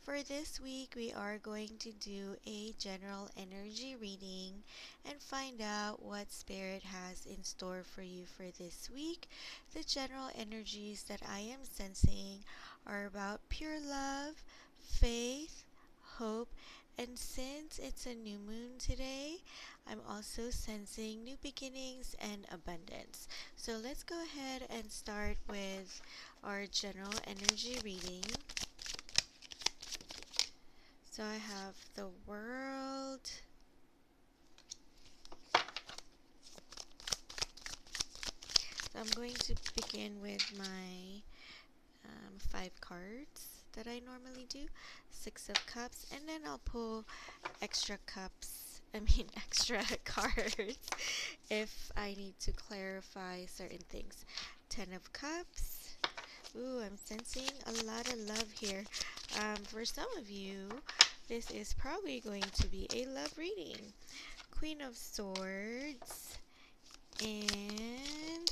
For this week, we are going to do a general energy reading and find out what Spirit has in store for you for this week. The general energies that I am sensing are about pure love, faith, hope, and since it's a new moon today, I'm also sensing new beginnings and abundance. So let's go ahead and start with our general energy reading. So I have the world, so I'm going to begin with my 5 cards that I normally do. 6 of Cups, and then I'll pull extra cups, extra cards if I need to clarify certain things. 10 of Cups. Ooh, I'm sensing a lot of love here. For some of you, this is probably going to be a love reading. Queen of Swords, and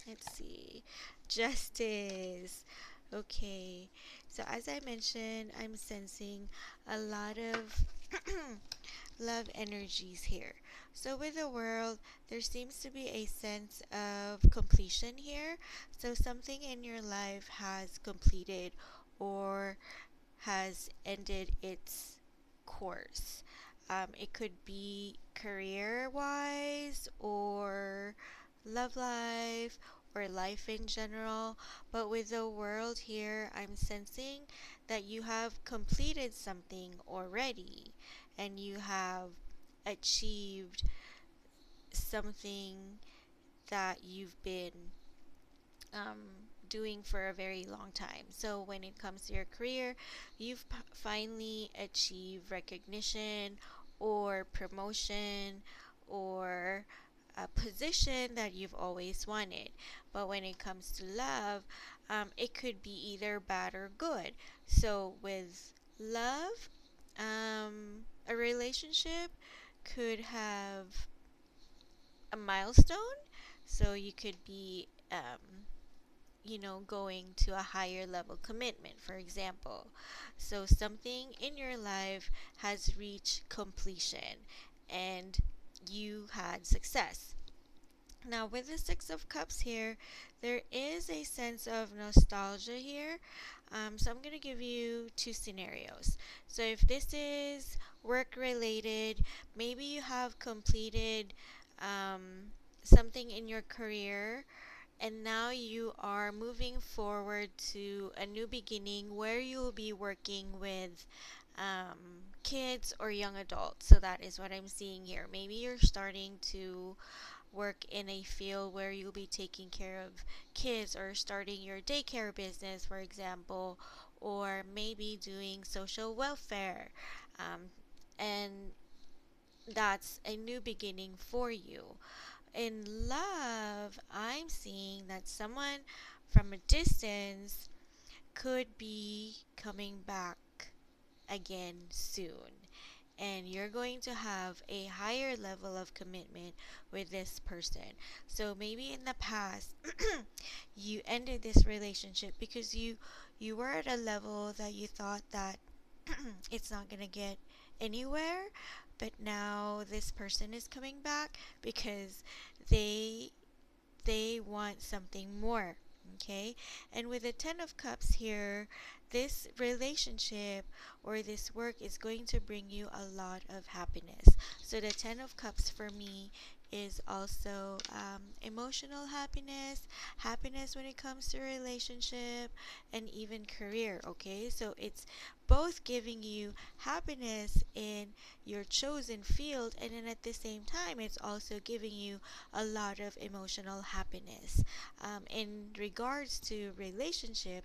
let's see, Justice. Okay, so as I mentioned, I'm sensing a lot of love energies here. So with the world, there seems to be a sense of completion here. So something in your life has completed or has ended its course. It could be career wise or love life or life in general. But with the world here, I'm sensing that you have completed something already and you have achieved something that you've been um, doing for a very long time. So when it comes to your career, you've finally achieved recognition or promotion or a position that you've always wanted. But when it comes to love, it could be either bad or good. So with love, a relationship could have a milestone. So you could be going to a higher level commitment, for example. So something in your life has reached completion and you had success. Now, with the 6 of Cups here, there is a sense of nostalgia here. So, I'm going to give you 2 scenarios. So, if this is work related, maybe you have completed something in your career and now you are moving forward to a new beginning where you will be working with kids or young adults. So that is what I'm seeing here. Maybe you're starting to work in a field where you'll be taking care of kids or starting your daycare business, for example, or maybe doing social welfare. And that's a new beginning for you. In love, I'm seeing that someone from a distance could be coming back again soon. And you're going to have a higher level of commitment with this person. So maybe in the past you ended this relationship because you were at a level that you thought that it's not going to get anywhere, but now this person is coming back because they they want something more. Okay, and with the 10 of Cups here, this relationship or this work is going to bring you a lot of happiness. So the 10 of Cups for me is also emotional happiness, happiness when it comes to relationship, and even career. Okay, so it's both giving you happiness in your chosen field, and then at the same time it's also giving you a lot of emotional happiness. In regards to relationship,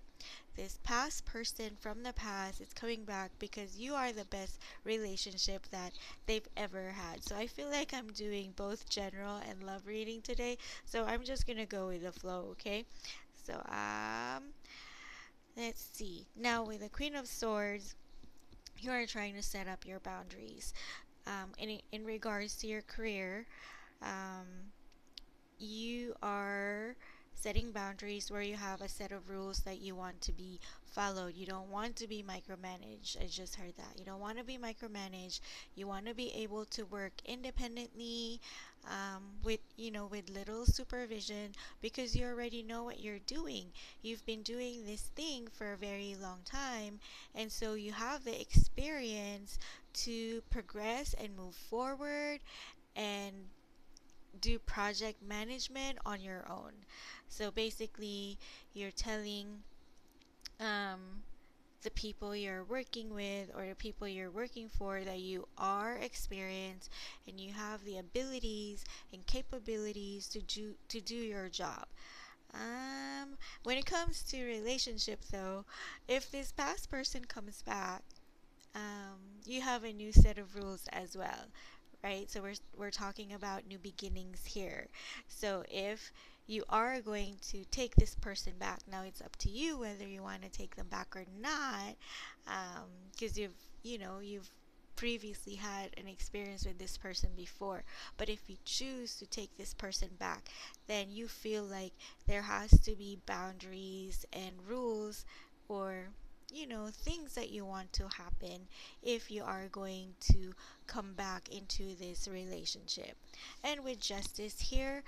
this past person from the past is coming back because you are the best relationship that they've ever had. So I feel like I'm doing both general and love reading today, so I'm just gonna go with the flow. Okay, so let's see. Now with the Queen of Swords, you are trying to set up your boundaries. In regards to your career, you are Setting boundaries where you have a set of rules that you want to be followed. You don't want to be micromanaged. I just heard that. You don't want to be micromanaged. You want to be able to work independently, with with little supervision, because you already know what you're doing. You've been doing this thing for a very long time, and so you have the experience to progress and move forward and do project management on your own. So basically, you're telling um, the people you're working with or the people you're working for that you are experienced and you have the abilities and capabilities to do your job. When it comes to relationship, though, if this past person comes back, you have a new set of rules as well, right? So we're talking about new beginnings here. So if you are going to take this person back, now it's up to you whether you want to take them back or not, because you've previously had an experience with this person before. But if you choose to take this person back, then you feel like there has to be boundaries and rules, or things that you want to happen if you are going to come back into this relationship. And with justice here,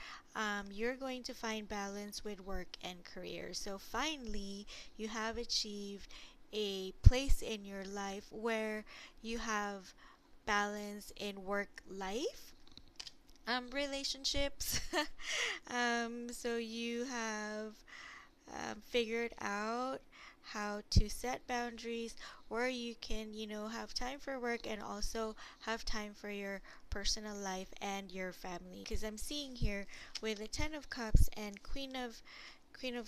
you're going to find balance with work and career. So finally, you have achieved a place in your life where you have balance in work life, relationships. So you have figured out how to set boundaries where you can, have time for work and also have time for your personal life and your family. Because I'm seeing here with the Ten of Cups and Queen of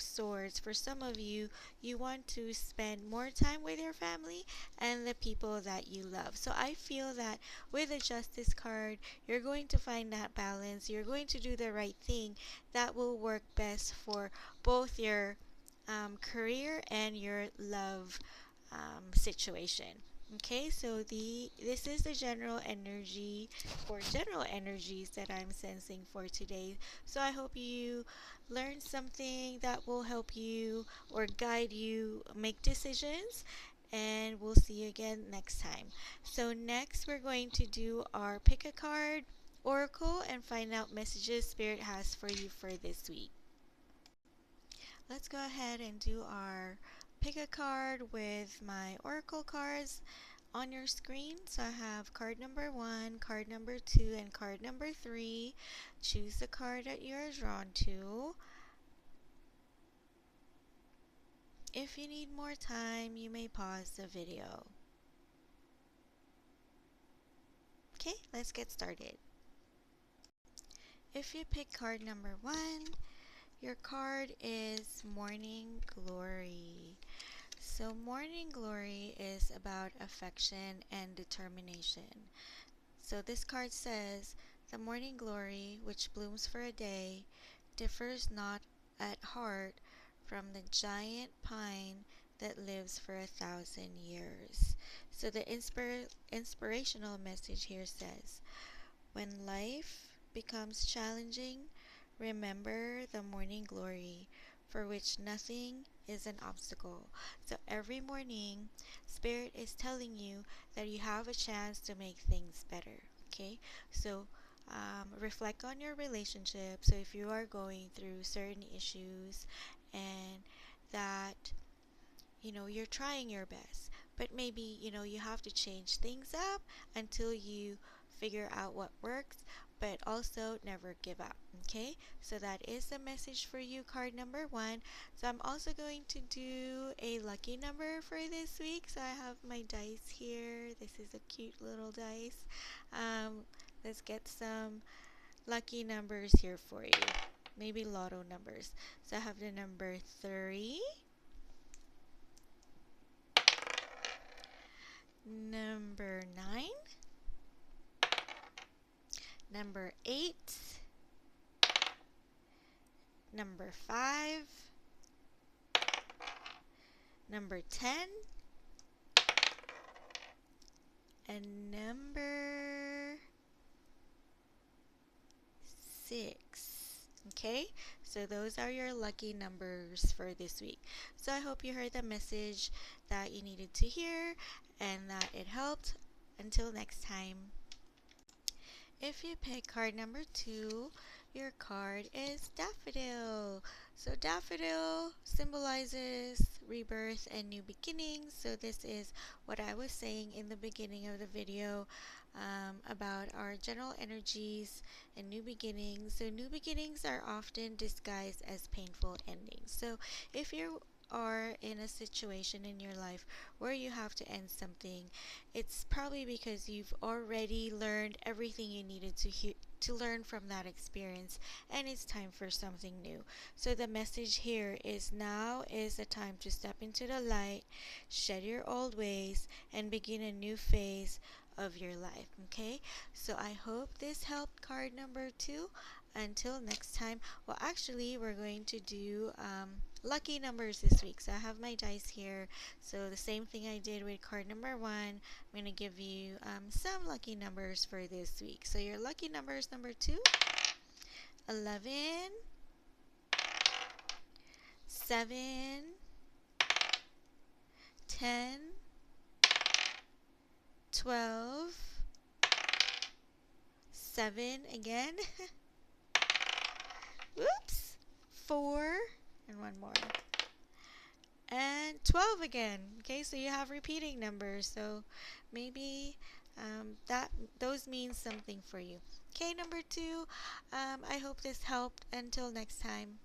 Swords, for some of you, you want to spend more time with your family and the people that you love. So I feel that with the Justice card, you're going to find that balance. You're going to do the right thing that will work best for both your career and your love situation. Okay, so this is the general energies that I'm sensing for today. So I hope you learned something that will help you or guide you make decisions, and we'll see you again next time. So next we're going to do our pick a card oracle and find out messages spirit has for you for this week. Let's go ahead and do our pick a card with my oracle cards on your screen. So I have card number 1, card number 2, and card number 3. Choose the card that you're drawn to. If you need more time, you may pause the video. Okay, let's get started. If you pick card number 1, your card is Morning Glory. So morning glory is about affection and determination. So this card says, the morning glory, which blooms for a day, differs not at heart from the giant pine that lives for 1,000 years. So the inspirational message here says, when life becomes challenging, remember the morning glory, for which nothing is an obstacle. So every morning, Spirit is telling you that you have a chance to make things better. Okay? So reflect on your relationship. So if you are going through certain issues and that you're trying your best, but maybe you have to change things up until you figure out what works, but also never give up. Okay, so that is the message for you, card number 1. So I'm also going to do a lucky number for this week. So I have my dice here. This is a cute little dice. Let's get some lucky numbers here for you, maybe lotto numbers. So I have the number 3, number 9, number 8, number 5, number 10, and number 6. Okay, so those are your lucky numbers for this week. So I hope you heard the message that you needed to hear and that it helped. Until next time. If you pick card number 2, your card is Daffodil. So Daffodil symbolizes rebirth and new beginnings. So this is what I was saying in the beginning of the video about our general energies and new beginnings. So new beginnings are often disguised as painful endings. So if you are in a situation in your life where you have to end something, it's probably because you've already learned everything you needed to learn from that experience, and it's time for something new. So the message here is now is the time to step into the light, shed your old ways, and begin a new phase of your life. Okay, so I hope this helped card number 2. Until next time, well, actually, we're going to do lucky numbers this week. So I have my dice here. So the same thing I did with card number 1, I'm going to give you some lucky numbers for this week. So your lucky numbers number 2, 11, 7, 10, 12, 7 again, whoops, 4, and one more, and 12 again. Okay, so you have repeating numbers, so maybe that those mean something for you. Okay, number 2, I hope this helped. Until next time.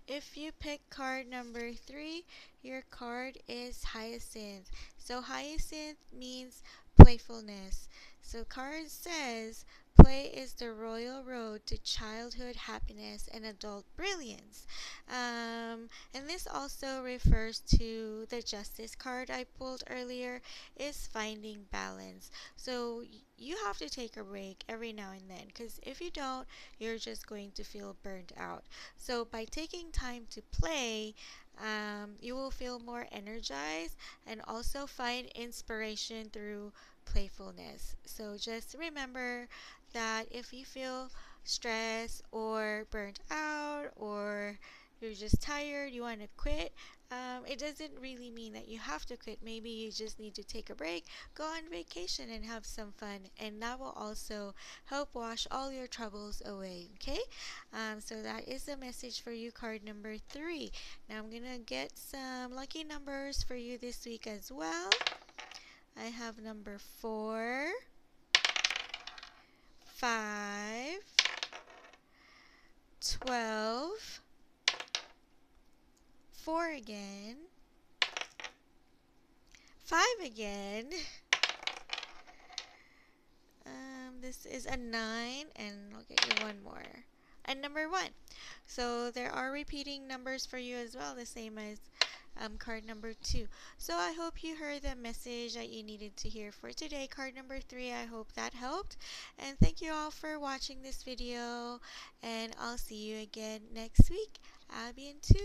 If you pick card number 3, your card is Hyacinth. So Hyacinth means playfulness. So card says play is the royal road to childhood happiness and adult brilliance. And this also refers to the justice card I pulled earlier, is finding balance. So you have to take a break every now and then, because if you don't, you're just going to feel burnt out. So by taking time to play, you will feel more energized and also find inspiration through playfulness. So just remember that if you feel stressed or burnt out, or you're just tired, you want to quit, it doesn't really mean that you have to quit. Maybe you just need to take a break, go on vacation, and have some fun, and that will also help wash all your troubles away. Okay, so that is the message for you, card number 3. Now I'm gonna get some lucky numbers for you this week as well. I have number 4, 5, 12, 4 again, 5 again. This is a 9, and I'll get you one more. And number 1. So there are repeating numbers for you as well, the same as card number 2. So I hope you heard the message that you needed to hear for today. Card number 3, I hope that helped. And thank you all for watching this video. And I'll see you again next week. Abby and 2.